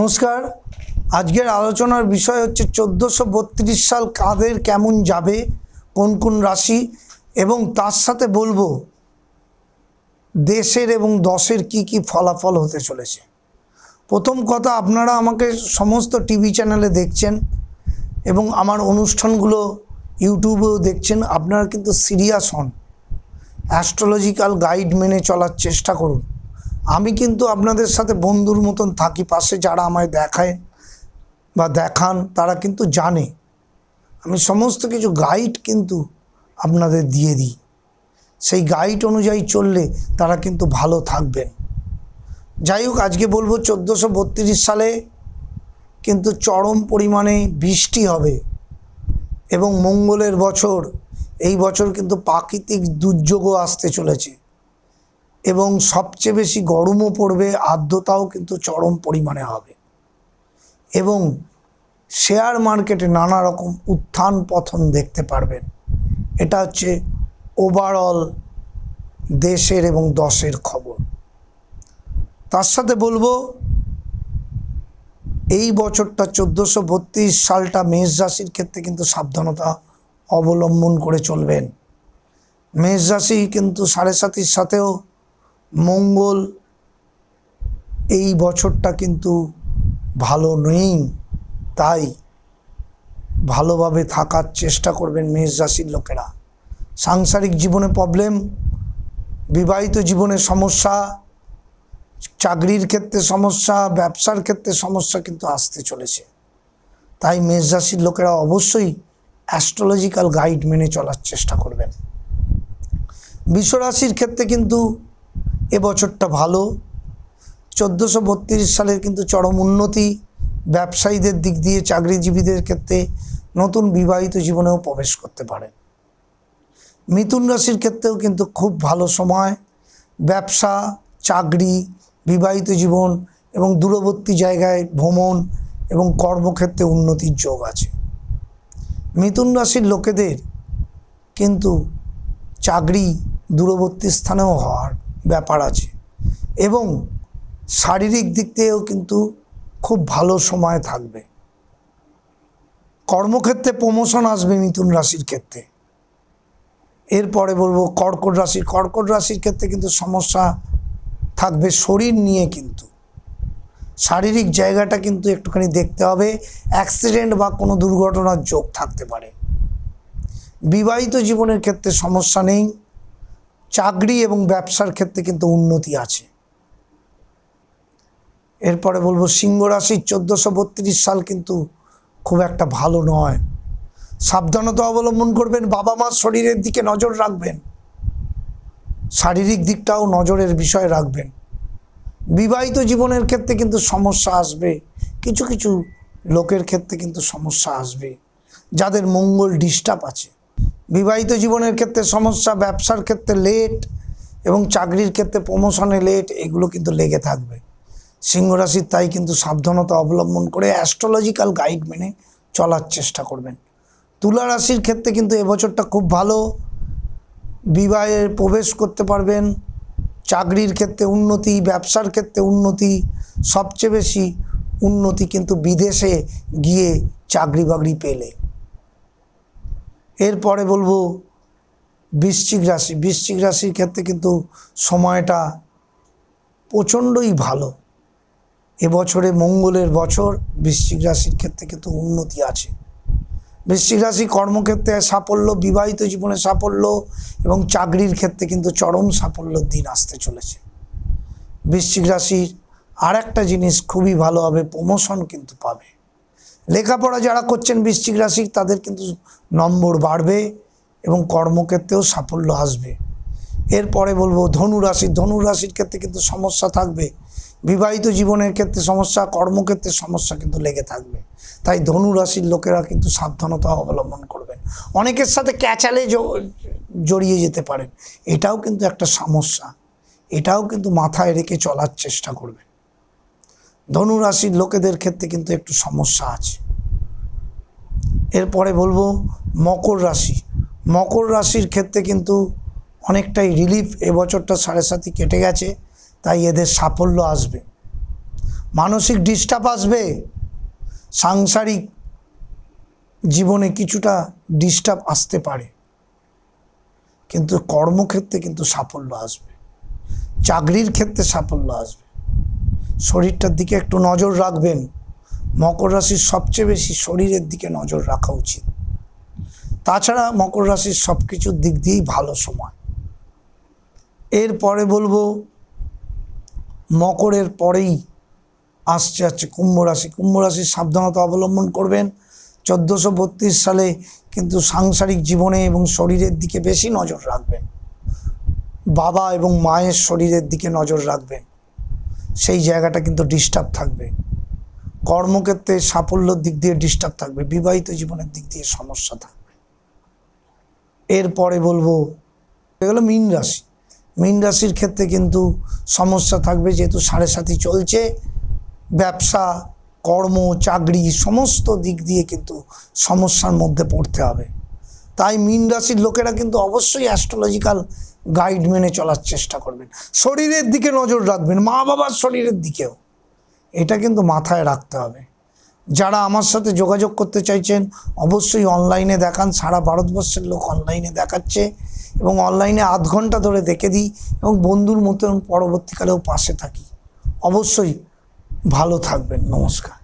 নমস্কার। আজকের আলোচনার বিষয় হচ্ছে 1432 সাল কাদের কেমন যাবে, কোন কোন রাশি, এবং তার সাথে বলবো দেশের এবং দশের কি কি ফলাফল হতে চলেছে। প্রথম কথা, আপনারা আমাকে সমস্ত টিভি চ্যানেলে দেখছেন এবং আমার অনুষ্ঠানগুলো ইউটিউবেও দেখছেন। আপনারা কিন্তু সিরিয়াস হন, অ্যাস্ট্রোলজিক্যাল গাইড মেনে চলার চেষ্টা করুন। আমি কিন্তু আপনাদের সাথে বন্ধুর মতন থাকি, পাশে যারা আমায় দেখায় বা দেখান তারা কিন্তু জানে আমি সমস্ত কিছু গাইড কিন্তু আপনাদের দিয়ে দিই। সেই গাইড অনুযায়ী চললে তারা কিন্তু ভালো থাকবেন। যাই হোক, আজকে বলবো 1432 সালে কিন্তু চরম পরিমাণে বৃষ্টি হবে এবং মঙ্গলের বছর। এই বছর কিন্তু প্রাকৃতিক দুর্যোগও আসতে চলেছে এবং সবচেয়ে বেশি গরমও পড়বে, আর্দ্রতাও কিন্তু চরম পরিমাণে হবে এবং শেয়ার মার্কেটে নানা রকম উত্থান পতন দেখতে পারবেন। এটা হচ্ছে ওভারঅল দেশের এবং দশের খবর। তার সাথে বলবো এই বছরটা 1432 সালটা মেষ রাশির ক্ষেত্রে কিন্তু সাবধানতা অবলম্বন করে চলবেন। মেষ রাশি কিন্তু 7.5-এর সাথেও মঙ্গল এই বছরটা কিন্তু ভালো নেই, তাই ভালোভাবে থাকার চেষ্টা করবেন মেষ রাশির লোকেরা। সাংসারিক জীবনে প্রবলেম, বিবাহিত জীবনে সমস্যা, চাকরির ক্ষেত্রে সমস্যা, ব্যবসার ক্ষেত্রে সমস্যা কিন্তু আসতে চলেছে। তাই মেষ রাশির লোকেরা অবশ্যই অ্যাস্ট্রোলজিক্যাল গাইড মেনে চলার চেষ্টা করবেন। বৃষ রাশির ক্ষেত্রে কিন্তু এবছরটা ভালো। 1432 সালের কিন্তু চরম উন্নতি, ব্যবসায়ীদের দিক দিয়ে চাকরিজীবীদের ক্ষেত্রে নতুন বিবাহিত জীবনেও প্রবেশ করতে পারেন। মিথুন রাশির ক্ষেত্রেও কিন্তু খুব ভালো সময়, ব্যবসা, চাকরি, বিবাহিত জীবন এবং দূরবর্তী জায়গায় ভ্রমণ এবং কর্মক্ষেত্রে উন্নতির যোগ আছে। মিথুন রাশির লোকেদের কিন্তু চাকরি দূরবর্তী স্থানেও হওয়ার ব্যাপার আছে এবং শারীরিক দিক থেকেও কিন্তু খুব ভালো সময় থাকবে। কর্মক্ষেত্রে প্রমোশন আসবে মিথুন রাশির ক্ষেত্রে। এরপরে বলবো কর্কট রাশি। কর্কট রাশির ক্ষেত্রে কিন্তু সমস্যা থাকবে শরীর নিয়ে, কিন্তু শারীরিক জায়গাটা কিন্তু একটুখানি দেখতে হবে। অ্যাক্সিডেন্ট বা কোনো দুর্ঘটনার যোগ থাকতে পারে। বিবাহিত জীবনের ক্ষেত্রে সমস্যা নেই, চাকরি এবং ব্যবসার ক্ষেত্রে কিন্তু উন্নতি আছে। এরপরে বলবো সিংহ রাশি। 1432 সাল কিন্তু খুব একটা ভালো নয়, সাবধানতা অবলম্বন করবেন। বাবা মার শরীরের দিকে নজর রাখবেন, শারীরিক দিকটাও নজরের বিষয় রাখবেন। বিবাহিত জীবনের ক্ষেত্রে কিন্তু সমস্যা আসবে, কিছু কিছু লোকের ক্ষেত্রে কিন্তু সমস্যা আসবে যাদের মঙ্গল ডিস্টার্ব আছে। বিবাহিত জীবনের ক্ষেত্রে সমস্যা, ব্যবসার ক্ষেত্রে লেট এবং চাকরির ক্ষেত্রে প্রমোশনে লেট, এগুলো কিন্তু লেগে থাকবে সিংহ রাশির। তাই কিন্তু সাবধানতা অবলম্বন করে অ্যাস্ট্রোলজিক্যাল গাইড মেনে চলার চেষ্টা করবেন। তুলা রাশির ক্ষেত্রে কিন্তু এবছরটা খুব ভালো, বিবাহে প্রবেশ করতে পারবেন, চাকরির ক্ষেত্রে উন্নতি, ব্যবসার ক্ষেত্রে উন্নতি, সবচেয়ে বেশি উন্নতি কিন্তু বিদেশে গিয়ে চাকরি বাকরি পেলে। এরপরে বলবো বৃশ্চিক রাশি। বৃশ্চিক রাশির ক্ষেত্রে কিন্তু সময়টা প্রচণ্ডই ভালো। এবছরে মঙ্গলের বছর, বৃশ্চিক রাশির ক্ষেত্রে কিন্তু উন্নতি আছে। বৃশ্চিক রাশি কর্মক্ষেত্রে সাফল্য, বিবাহিত জীবনে সাফল্য এবং চাকরির ক্ষেত্রে কিন্তু চরম সাফল্যের দিন আসতে চলেছে। বৃশ্চিক রাশির আর একটা জিনিস খুবই ভালো হবে, প্রমোশন কিন্তু পাবে। লেখাপড়া যারা করছেন বৃশ্চিক রাশি, তাদের কিন্তু নম্বর বাড়বে এবং কর্মক্ষেত্রেও সাফল্য আসবে। এরপরে বলবো ধনু রাশি। ধনু রাশির ক্ষেত্রে কিন্তু সমস্যা থাকবে, বিবাহিত জীবনের ক্ষেত্রে সমস্যা, কর্মক্ষেত্রে সমস্যা কিন্তু লেগে থাকবে। তাই ধনু রাশির লোকেরা কিন্তু সাবধানতা অবলম্বন করবেন। অনেকের সাথে ক্যাচালে জড়িয়ে যেতে পারেন, এটাও কিন্তু একটা সমস্যা, এটাও কিন্তু মাথায় রেখে চলার চেষ্টা করবেন। ধনু রাশির লোকেদের ক্ষেত্রে কিন্তু একটু সমস্যা আছে। এরপরে বলবো মকর রাশি। মকর রাশির ক্ষেত্রে কিন্তু অনেকটাই রিলিফ, এবছরটা 7.5 কেটে গেছে, তাই এদের সাফল্য আসবে। মানসিক ডিস্টার্ব আসবে, সাংসারিক জীবনে কিছুটা ডিস্টার্ব আসতে পারে, কিন্তু কর্মক্ষেত্রে কিন্তু সাফল্য আসবে, চাকরির ক্ষেত্রে সাফল্য আসবে। শরীরটার দিকে একটু নজর রাখবেন। মকর রাশির সবচেয়ে বেশি শরীরের দিকে নজর রাখা উচিত। তাছাড়া মকর রাশির সব কিছুর দিক দিয়েই ভালো সময়। এরপরে বলবো, মকরের পরেই আসছে কুম্ভ রাশি। কুম্ভ রাশির সাবধানতা অবলম্বন করবেন। 1432 সালে কিন্তু সাংসারিক জীবনে এবং শরীরের দিকে বেশি নজর রাখবেন। বাবা এবং মায়ের শরীরের দিকে নজর রাখবেন, সেই জায়গাটা কিন্তু ডিস্টার্ব থাকবে। কর্মক্ষেত্রে সাফল্যের দিক দিয়ে ডিস্টার্ব থাকবে, বিবাহিত জীবনের দিক দিয়ে সমস্যা থাকবে। এরপরে বলবো এগুলো মীন রাশি। মীন রাশির ক্ষেত্রে কিন্তু সমস্যা থাকবে, যেহেতু 7.5 চলছে। ব্যবসা, কর্ম, চাকরি সমস্ত দিক দিয়ে কিন্তু সমস্যার মধ্যে পড়তে হবে। তাই মীন রাশির লোকেরা কিন্তু অবশ্যই অ্যাস্ট্রোলজিক্যাল গাইড মেনে চলার চেষ্টা করবেন। শরীরের দিকে নজর রাখবেন, মা বাবার শরীরের দিকেও, এটা কিন্তু মাথায় রাখতে হবে। যারা আমার সাথে যোগাযোগ করতে চাইছেন অবশ্যই অনলাইনে দেখান। সারা ভারতবর্ষের লোক অনলাইনে দেখাচ্ছে এবং অনলাইনে আধ ঘন্টা ধরে দেখে দিই এবং বন্ধুর মতন পরবর্তীকালেও পাশে থাকি। অবশ্যই ভালো থাকবেন। নমস্কার।